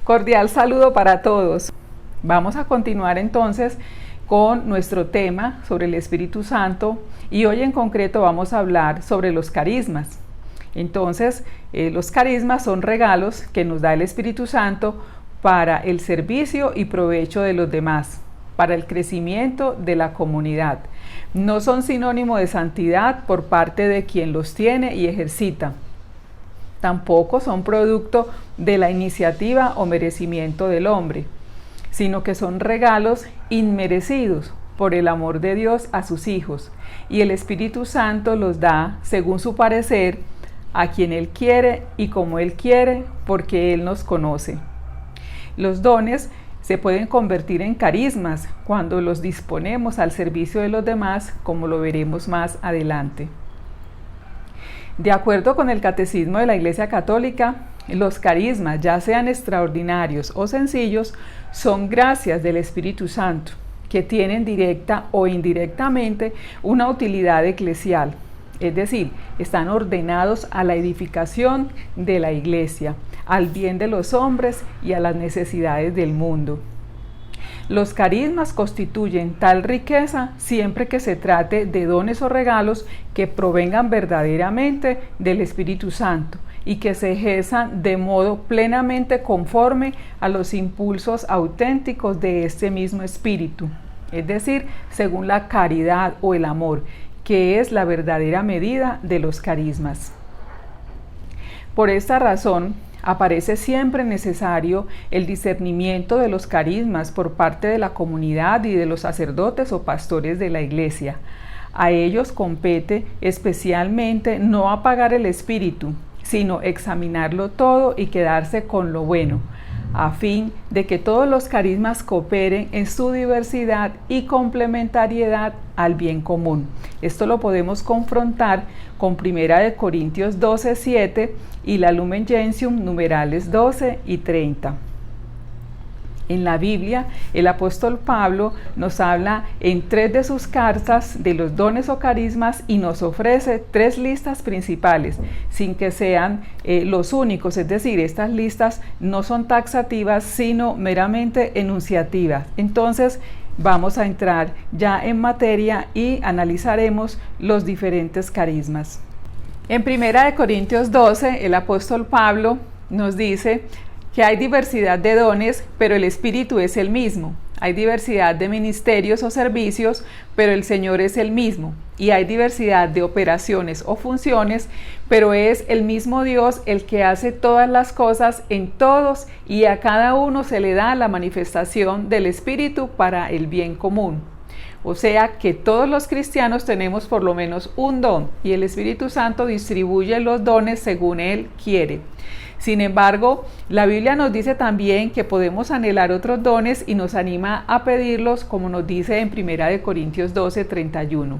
Cordial saludo para todos. Vamos a continuar entonces con nuestro tema sobre el Espíritu Santo y hoy en concreto vamos a hablar sobre los carismas. Entonces, los carismas son regalos que nos da el Espíritu Santo para el servicio y provecho de los demás, para el crecimiento de la comunidad. No son sinónimo de santidad por parte de quien los tiene y ejercita. Tampoco son producto de la iniciativa o merecimiento del hombre, sino que son regalos inmerecidos por el amor de Dios a sus hijos, y el Espíritu Santo los da según su parecer a quien Él quiere y como Él quiere, porque Él nos conoce. Los dones se pueden convertir en carismas cuando los disponemos al servicio de los demás, como lo veremos más adelante. De acuerdo con el Catecismo de la Iglesia Católica, los carismas, ya sean extraordinarios o sencillos, son gracias del Espíritu Santo, que tienen directa o indirectamente una utilidad eclesial, es decir, están ordenados a la edificación de la Iglesia, al bien de los hombres y a las necesidades del mundo. Los carismas constituyen tal riqueza siempre que se trate de dones o regalos que provengan verdaderamente del Espíritu Santo y que se ejerzan de modo plenamente conforme a los impulsos auténticos de este mismo Espíritu, es decir, según la caridad o el amor, que es la verdadera medida de los carismas. Por esta razón, aparece siempre necesario el discernimiento de los carismas por parte de la comunidad y de los sacerdotes o pastores de la Iglesia. A ellos compete especialmente no apagar el espíritu, sino examinarlo todo y quedarse con lo bueno, a fin de que todos los carismas cooperen en su diversidad y complementariedad al bien común. Esto lo podemos confrontar con 1 Corintios 12:7 y la Lumen Gentium numerales 12 y 30. En la Biblia, el apóstol Pablo nos habla en 3 de sus cartas de los dones o carismas y nos ofrece 3 listas principales, sin que sean los únicos, es decir, estas listas no son taxativas, sino meramente enunciativas. Entonces, vamos a entrar ya en materia y analizaremos los diferentes carismas. En 1 Corintios 12, el apóstol Pablo nos dice que hay diversidad de dones, pero el Espíritu es el mismo. Hay diversidad de ministerios o servicios, pero el Señor es el mismo. Y hay diversidad de operaciones o funciones, pero es el mismo Dios el que hace todas las cosas en todos, y a cada uno se le da la manifestación del Espíritu para el bien común. O sea que todos los cristianos tenemos por lo menos un don, y el Espíritu Santo distribuye los dones según Él quiere. Sin embargo, la Biblia nos dice también que podemos anhelar otros dones y nos anima a pedirlos, como nos dice en 1 Corintios 12:31.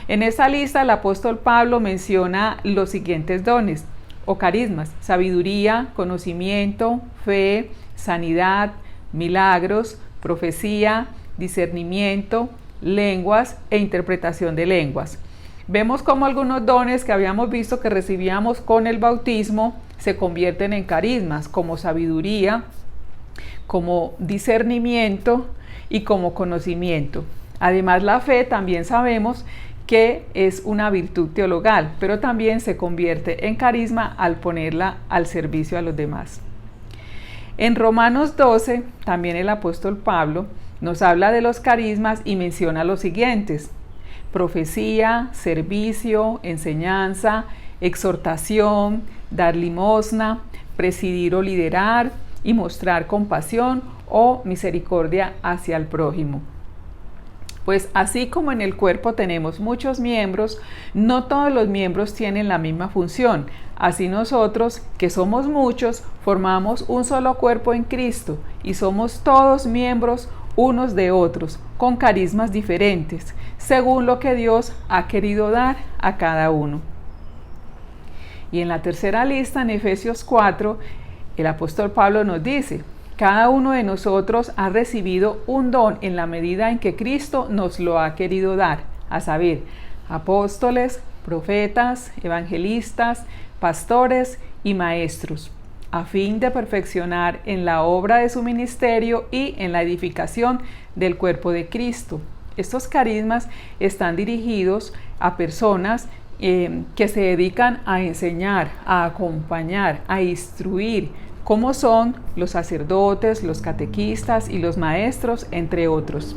En esta lista el apóstol Pablo menciona los siguientes dones o carismas: sabiduría, conocimiento, fe, sanidad, milagros, profecía, discernimiento, lenguas e interpretación de lenguas. Vemos cómo algunos dones que habíamos visto que recibíamos con el bautismo se convierten en carismas, como sabiduría, como discernimiento y como conocimiento. Además, la fe también sabemos que es una virtud teologal, pero también se convierte en carisma al ponerla al servicio a los demás. En Romanos 12, también el apóstol Pablo nos habla de los carismas y menciona los siguientes: profecía, servicio, enseñanza, exhortación, dar limosna, presidir o liderar y mostrar compasión o misericordia hacia el prójimo. Pues así como en el cuerpo tenemos muchos miembros, no todos los miembros tienen la misma función. Así nosotros, que somos muchos, formamos un solo cuerpo en Cristo y somos todos miembros unos de otros, con carismas diferentes, según lo que Dios ha querido dar a cada uno. Y en la tercera lista, en Efesios 4, el apóstol Pablo nos dice: cada uno de nosotros ha recibido un don en la medida en que Cristo nos lo ha querido dar, a saber, apóstoles, profetas, evangelistas, pastores y maestros, a fin de perfeccionar en la obra de su ministerio y en la edificación del cuerpo de Cristo. Estos carismas están dirigidos a personas que se dedican a enseñar, a acompañar, a instruir, como son los sacerdotes, los catequistas y los maestros, entre otros.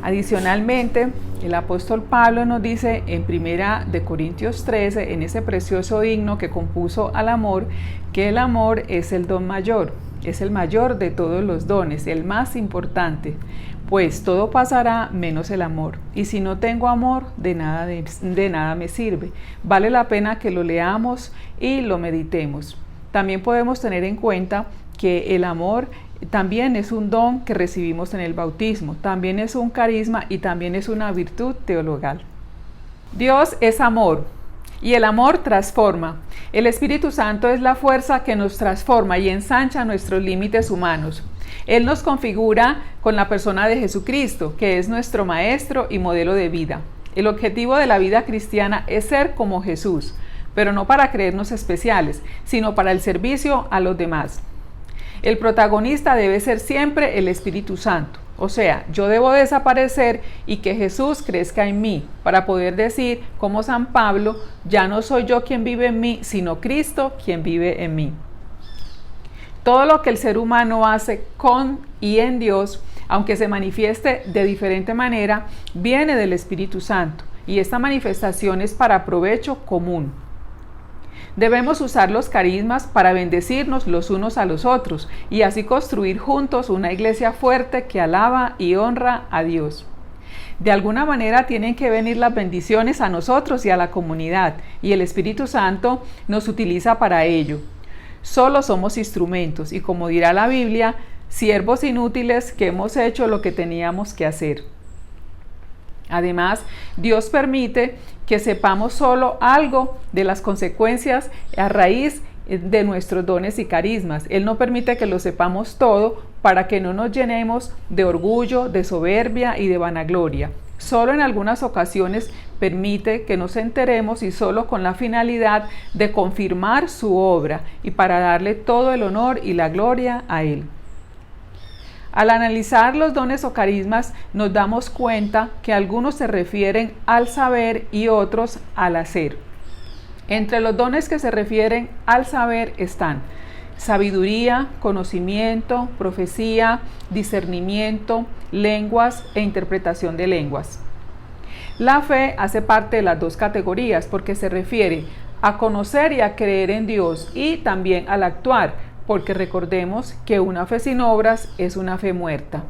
Adicionalmente, el apóstol Pablo nos dice en 1 Corintios 13, en ese precioso himno que compuso al amor, que el amor es el don mayor, es el mayor de todos los dones, el más importante, pues todo pasará menos el amor. Y si no tengo amor, de nada me sirve. Vale la pena que lo leamos y lo meditemos. También podemos tener en cuenta que el amor también es un don que recibimos en el bautismo, también es un carisma y también es una virtud teologal. Dios es amor y el amor transforma. El Espíritu Santo es la fuerza que nos transforma y ensancha nuestros límites humanos. Él nos configura con la persona de Jesucristo, que es nuestro Maestro y modelo de vida. El objetivo de la vida cristiana es ser como Jesús, pero no para creernos especiales, sino para el servicio a los demás. El protagonista debe ser siempre el Espíritu Santo, o sea, yo debo desaparecer y que Jesús crezca en mí, para poder decir, como San Pablo, ya no soy yo quien vive en mí, sino Cristo quien vive en mí. Todo lo que el ser humano hace con y en Dios, aunque se manifieste de diferente manera, viene del Espíritu Santo, y esta manifestación es para provecho común. Debemos usar los carismas para bendecirnos los unos a los otros y así construir juntos una iglesia fuerte que alaba y honra a Dios. De alguna manera tienen que venir las bendiciones a nosotros y a la comunidad, y el Espíritu Santo nos utiliza para ello. Solo somos instrumentos y, como dirá la Biblia, siervos inútiles que hemos hecho lo que teníamos que hacer. Además, Dios permite que sepamos solo algo de las consecuencias a raíz de nuestros dones y carismas. Él no permite que lo sepamos todo para que no nos llenemos de orgullo, de soberbia y de vanagloria. Solo en algunas ocasiones permite que nos enteremos y solo con la finalidad de confirmar su obra y para darle todo el honor y la gloria a Él. Al analizar los dones o carismas nos damos cuenta que algunos se refieren al saber y otros al hacer. Entre los dones que se refieren al saber están sabiduría, conocimiento, profecía, discernimiento, lenguas e interpretación de lenguas. La fe hace parte de las dos categorías porque se refiere a conocer y a creer en Dios y también al actuar, porque recordemos que una fe sin obras es una fe muerta.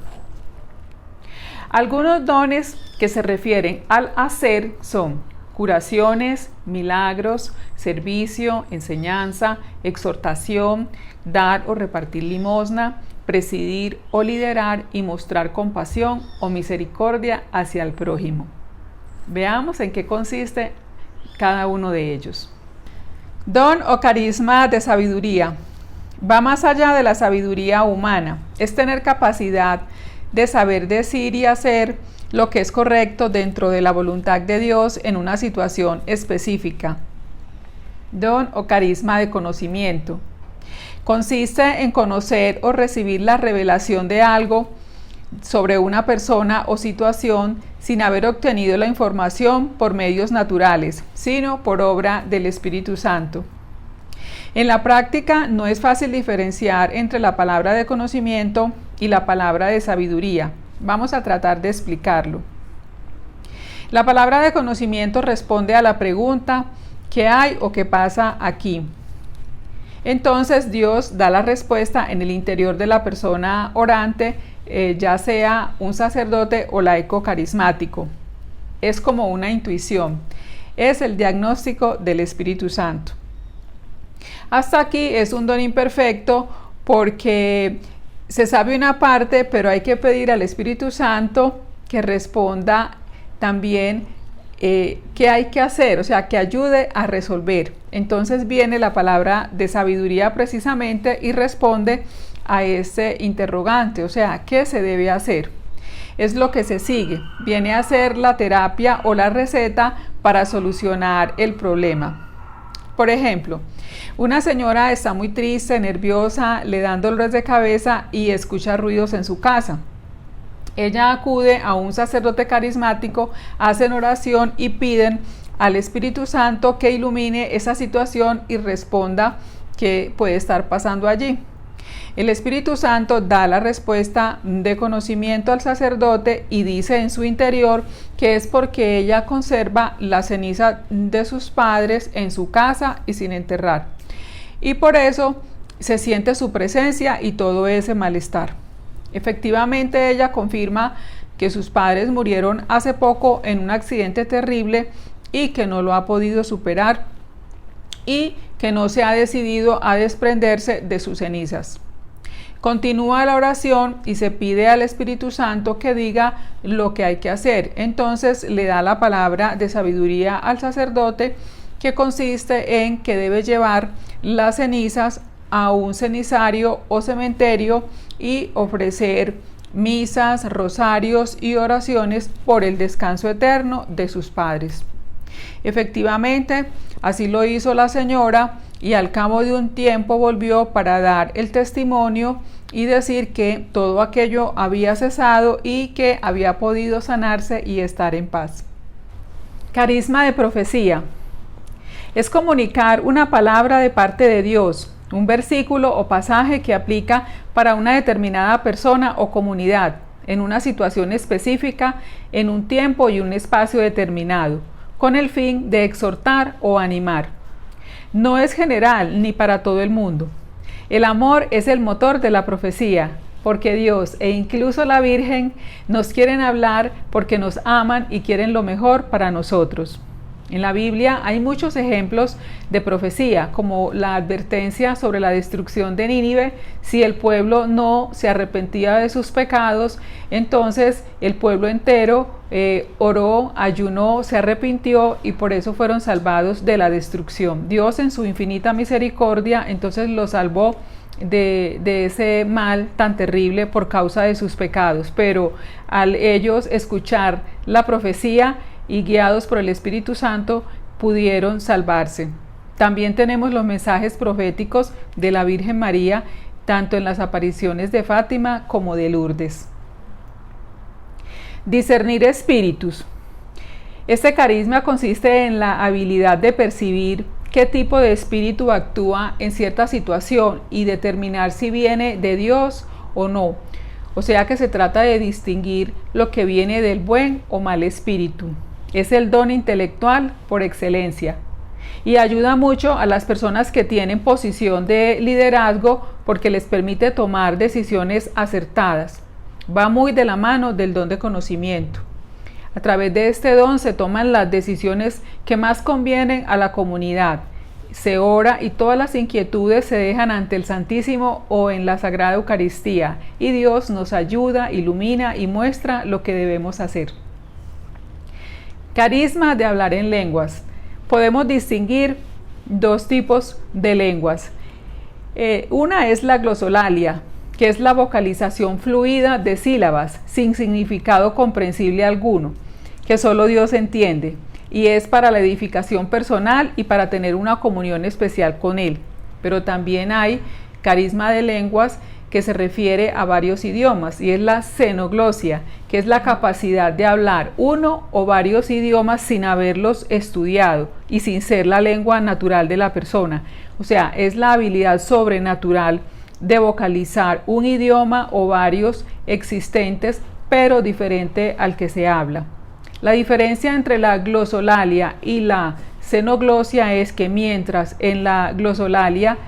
Algunos dones que se refieren al hacer son curaciones, milagros, servicio, enseñanza, exhortación, dar o repartir limosna, presidir o liderar y mostrar compasión o misericordia hacia el prójimo. Veamos en qué consiste cada uno de ellos. Don o carisma de sabiduría. Va más allá de la sabiduría humana, es tener capacidad de saber decir y hacer lo que es correcto dentro de la voluntad de Dios en una situación específica. Don o carisma de conocimiento. Consiste en conocer o recibir la revelación de algo sobre una persona o situación sin haber obtenido la información por medios naturales, sino por obra del Espíritu Santo. En la práctica no es fácil diferenciar entre la palabra de conocimiento y la palabra de sabiduría. Vamos a tratar de explicarlo. La palabra de conocimiento responde a la pregunta ¿qué hay o qué pasa aquí? Entonces Dios da la respuesta en el interior de la persona orante, ya sea un sacerdote o laico carismático. Es como una intuición. Es el diagnóstico del Espíritu Santo. Hasta aquí es un don imperfecto porque se sabe una parte, pero hay que pedir al Espíritu Santo que responda también qué hay que hacer, o sea, que ayude a resolver. Entonces viene la palabra de sabiduría precisamente y responde a ese interrogante, o sea, ¿qué se debe hacer? Es lo que se sigue, viene a ser la terapia o la receta para solucionar el problema. Por ejemplo, una señora está muy triste, nerviosa, le dan dolores de cabeza y escucha ruidos en su casa. Ella acude a un sacerdote carismático, hacen oración y piden al Espíritu Santo que ilumine esa situación y responda qué puede estar pasando allí. El Espíritu Santo da la respuesta de conocimiento al sacerdote y dice en su interior que es porque ella conserva la ceniza de sus padres en su casa y sin enterrar. Y por eso se siente su presencia y todo ese malestar. Efectivamente, ella confirma que sus padres murieron hace poco en un accidente terrible y que no lo ha podido superar y que no se ha decidido a desprenderse de sus cenizas. Continúa la oración y se pide al Espíritu Santo que diga lo que hay que hacer. Entonces le da la palabra de sabiduría al sacerdote, que consiste en que debe llevar las cenizas a un cenizario o cementerio y ofrecer misas, rosarios y oraciones por el descanso eterno de sus padres. Efectivamente, así lo hizo la señora y al cabo de un tiempo volvió para dar el testimonio y decir que todo aquello había cesado y que había podido sanarse y estar en paz. Carisma de profecía. Es comunicar una palabra de parte de Dios, un versículo o pasaje que aplica para una determinada persona o comunidad, en una situación específica, en un tiempo y un espacio determinado, con el fin de exhortar o animar. No es general ni para todo el mundo. El amor es el motor de la profecía, porque Dios e incluso la Virgen nos quieren hablar porque nos aman y quieren lo mejor para nosotros. En la Biblia hay muchos ejemplos de profecía, como la advertencia sobre la destrucción de Nínive. Si el pueblo no se arrepentía de sus pecados, entonces el pueblo entero oró, ayunó, se arrepintió y por eso fueron salvados de la destrucción. Dios en su infinita misericordia entonces los salvó de ese mal tan terrible por causa de sus pecados, pero al ellos escuchar la profecía y guiados por el Espíritu Santo pudieron salvarse. También tenemos los mensajes proféticos de la Virgen María, tanto en las apariciones de Fátima como de Lourdes. Discernir espíritus. Este carisma consiste en la habilidad de percibir qué tipo de espíritu actúa en cierta situación y determinar si viene de Dios o no. O sea que se trata de distinguir lo que viene del buen o mal espíritu. Es el don intelectual por excelencia y ayuda mucho a las personas que tienen posición de liderazgo porque les permite tomar decisiones acertadas. Va muy de la mano del don de conocimiento. A través de este don se toman las decisiones que más convienen a la comunidad. Se ora y todas las inquietudes se dejan ante el Santísimo o en la Sagrada Eucaristía y Dios nos ayuda, ilumina y muestra lo que debemos hacer. Carisma de hablar en lenguas. Podemos distinguir dos tipos de lenguas. Una es la glosolalia, que es la vocalización fluida de sílabas sin significado comprensible alguno, que solo Dios entiende, y es para la edificación personal y para tener una comunión especial con Él. Pero también hay carisma de lenguas que se refiere a varios idiomas y es la xenoglosia, que es la capacidad de hablar uno o varios idiomas sin haberlos estudiado y sin ser la lengua natural de la persona. O sea, es la habilidad sobrenatural de vocalizar un idioma o varios existentes, pero diferente al que se habla. La diferencia entre la glosolalia y la xenoglosia es que mientras en la glosolalia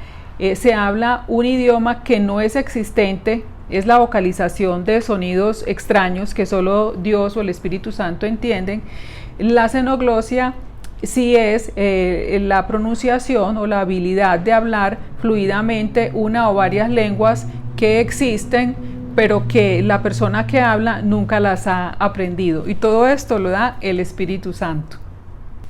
se habla un idioma que no es existente, es la vocalización de sonidos extraños que solo Dios o el Espíritu Santo entienden, la xenoglosia sí es la pronunciación o la habilidad de hablar fluidamente una o varias lenguas que existen, pero que la persona que habla nunca las ha aprendido. Y todo esto lo da el Espíritu Santo.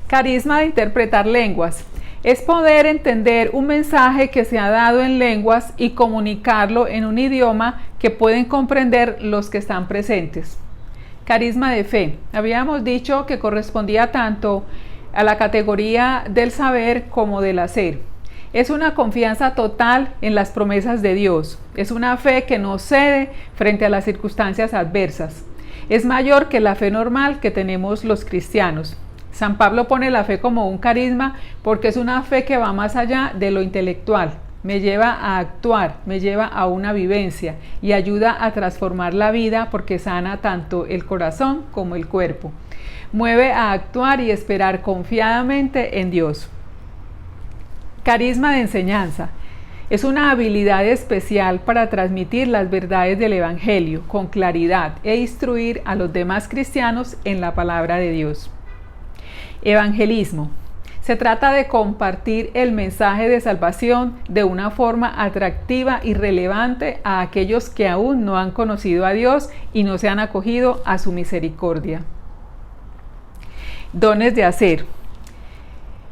Carisma de interpretar lenguas. Es poder entender un mensaje que se ha dado en lenguas y comunicarlo en un idioma que pueden comprender los que están presentes. Carisma de fe. Habíamos dicho que correspondía tanto a la categoría del saber como del hacer. Es una confianza total en las promesas de Dios. Es una fe que no cede frente a las circunstancias adversas. Es mayor que la fe normal que tenemos los cristianos. San Pablo pone la fe como un carisma porque es una fe que va más allá de lo intelectual. Me lleva a actuar, me lleva a una vivencia y ayuda a transformar la vida porque sana tanto el corazón como el cuerpo. Mueve a actuar y esperar confiadamente en Dios. Carisma de enseñanza. Es una habilidad especial para transmitir las verdades del Evangelio con claridad e instruir a los demás cristianos en la palabra de Dios. Evangelismo. Se trata de compartir el mensaje de salvación de una forma atractiva y relevante a aquellos que aún no han conocido a Dios y no se han acogido a su misericordia. Dones de hacer.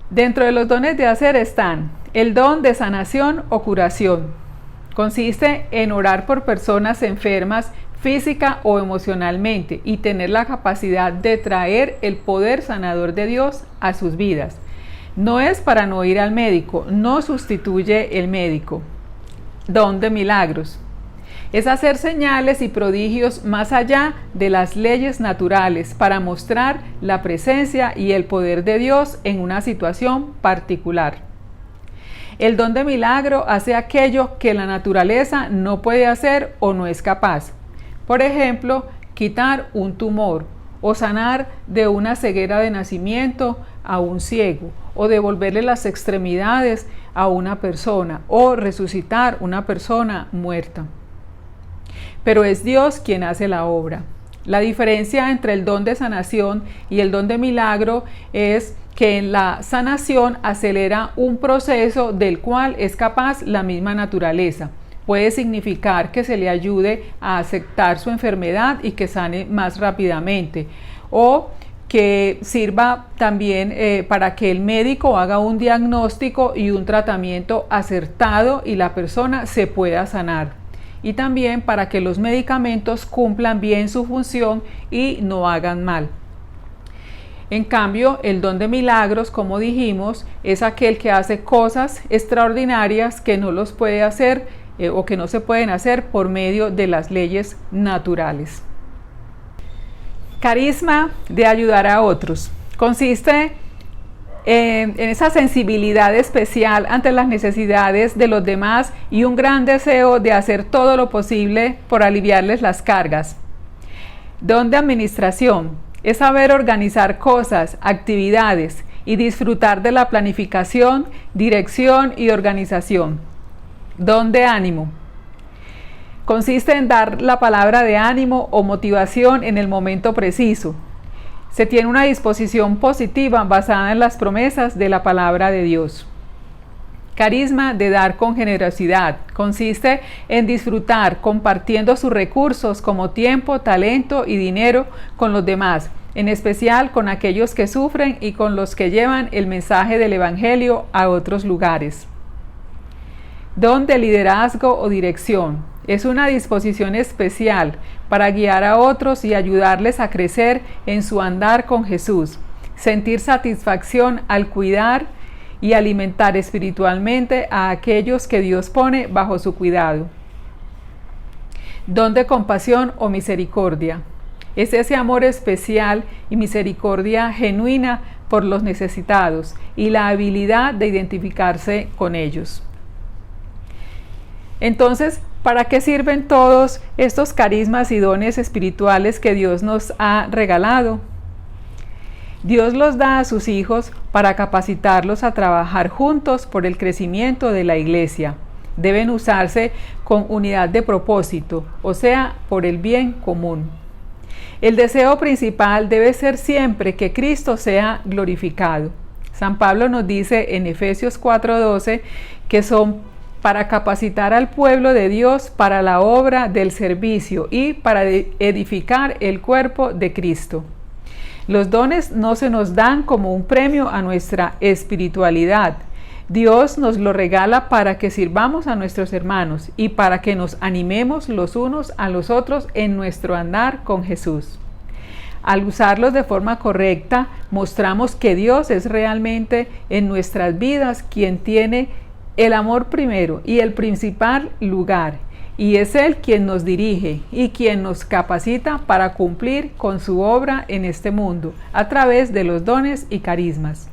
Dentro de los dones de hacer están el don de sanación o curación. Consiste en orar por personas enfermas física o emocionalmente y tener la capacidad de traer el poder sanador de Dios a sus vidas. No es para no ir al médico, no sustituye el médico. Don de milagros. Es hacer señales y prodigios más allá de las leyes naturales para mostrar la presencia y el poder de Dios en una situación particular. El don de milagro hace aquello que la naturaleza no puede hacer o no es capaz. Por ejemplo, quitar un tumor o sanar de una ceguera de nacimiento a un ciego o devolverle las extremidades a una persona o resucitar una persona muerta. Pero es Dios quien hace la obra. La diferencia entre el don de sanación y el don de milagro es que en la sanación acelera un proceso del cual es capaz la misma naturaleza. Puede significar que se le ayude a aceptar su enfermedad y que sane más rápidamente, o que sirva también para que el médico haga un diagnóstico y un tratamiento acertado y la persona se pueda sanar. Y también para que los medicamentos cumplan bien su función y no hagan mal. En cambio, el don de milagros, como dijimos, es aquel que hace cosas extraordinarias que no los puede hacer o que no se pueden hacer por medio de las leyes naturales. Carisma de ayudar a otros. Consiste en esa sensibilidad especial ante las necesidades de los demás y un gran deseo de hacer todo lo posible por aliviarles las cargas. Don de administración es saber organizar cosas, actividades y disfrutar de la planificación, dirección y organización. Don de ánimo. Consiste en dar la palabra de ánimo o motivación en el momento preciso. Se tiene una disposición positiva basada en las promesas de la palabra de Dios. Carisma de dar con generosidad. Consiste en disfrutar compartiendo sus recursos como tiempo, talento y dinero con los demás, en especial con aquellos que sufren y con los que llevan el mensaje del Evangelio a otros lugares. Don de liderazgo o dirección. Es una disposición especial para guiar a otros y ayudarles a crecer en su andar con Jesús. Sentir satisfacción al cuidar y alimentar espiritualmente a aquellos que Dios pone bajo su cuidado. Don de compasión o misericordia. Es ese amor especial y misericordia genuina por los necesitados y la habilidad de identificarse con ellos. Entonces, ¿para qué sirven todos estos carismas y dones espirituales que Dios nos ha regalado? Dios los da a sus hijos para capacitarlos a trabajar juntos por el crecimiento de la iglesia. Deben usarse con unidad de propósito, o sea, por el bien común. El deseo principal debe ser siempre que Cristo sea glorificado. San Pablo nos dice en Efesios 4:12 que son para capacitar al pueblo de Dios para la obra del servicio y para edificar el cuerpo de Cristo. Los dones no se nos dan como un premio a nuestra espiritualidad. Dios nos lo regala para que sirvamos a nuestros hermanos y para que nos animemos los unos a los otros en nuestro andar con Jesús. Al usarlos de forma correcta, mostramos que Dios es realmente en nuestras vidas quien tiene el amor primero y el principal lugar, y es Él quien nos dirige y quien nos capacita para cumplir con su obra en este mundo a través de los dones y carismas.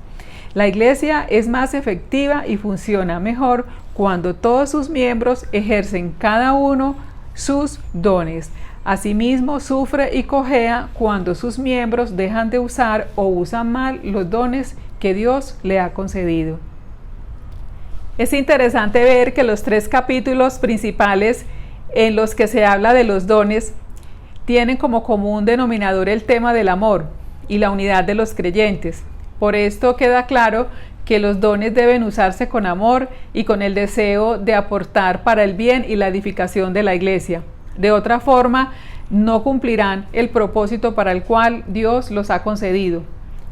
La Iglesia es más efectiva y funciona mejor cuando todos sus miembros ejercen cada uno sus dones. Asimismo, sufre y cojea cuando sus miembros dejan de usar o usan mal los dones que Dios le ha concedido. Es interesante ver que los 3 capítulos principales en los que se habla de los dones tienen como común denominador el tema del amor y la unidad de los creyentes. Por esto queda claro que los dones deben usarse con amor y con el deseo de aportar para el bien y la edificación de la Iglesia. De otra forma, no cumplirán el propósito para el cual Dios los ha concedido.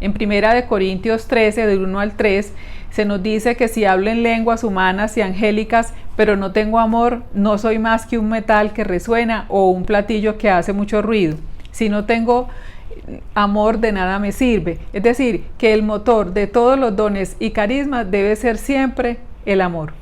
En 1 Corintios 13, del 1 al 3, se nos dice que si hablo en lenguas humanas y angélicas, pero no tengo amor, no soy más que un metal que resuena o un platillo que hace mucho ruido. Si no tengo amor, de nada me sirve. Es decir, que el motor de todos los dones y carismas debe ser siempre el amor.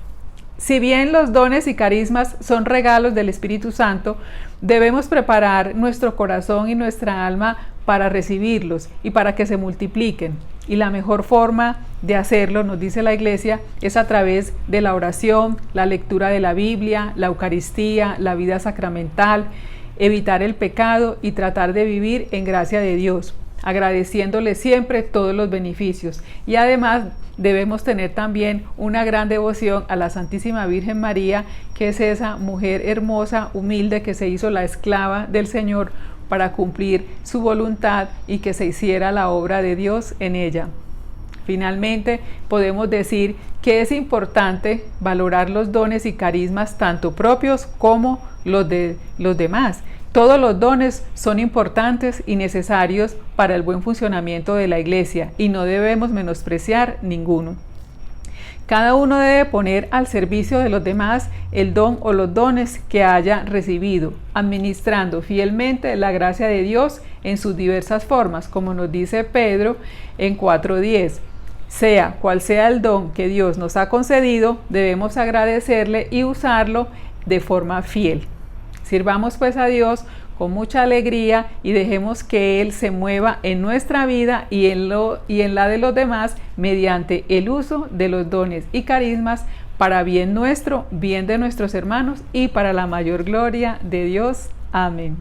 Si bien los dones y carismas son regalos del Espíritu Santo, debemos preparar nuestro corazón y nuestra alma para recibirlos y para que se multipliquen. Y la mejor forma de hacerlo, nos dice la Iglesia, es a través de la oración, la lectura de la Biblia, la Eucaristía, la vida sacramental, evitar el pecado y tratar de vivir en gracia de Dios, agradeciéndole siempre todos los beneficios. Y además debemos tener también una gran devoción a la Santísima Virgen María, que es esa mujer hermosa, humilde, que se hizo la esclava del Señor para cumplir su voluntad y que se hiciera la obra de Dios en ella. Finalmente, podemos decir que es importante valorar los dones y carismas tanto propios como los de los demás. Todos los dones son importantes y necesarios para el buen funcionamiento de la Iglesia y no debemos menospreciar ninguno. Cada uno debe poner al servicio de los demás el don o los dones que haya recibido, administrando fielmente la gracia de Dios en sus diversas formas, como nos dice Pedro en 4:10. Sea cual sea el don que Dios nos ha concedido, debemos agradecerle y usarlo de forma fiel. Sirvamos pues a Dios con mucha alegría y dejemos que Él se mueva en nuestra vida y en la de los demás mediante el uso de los dones y carismas para bien nuestro, bien de nuestros hermanos y para la mayor gloria de Dios. Amén.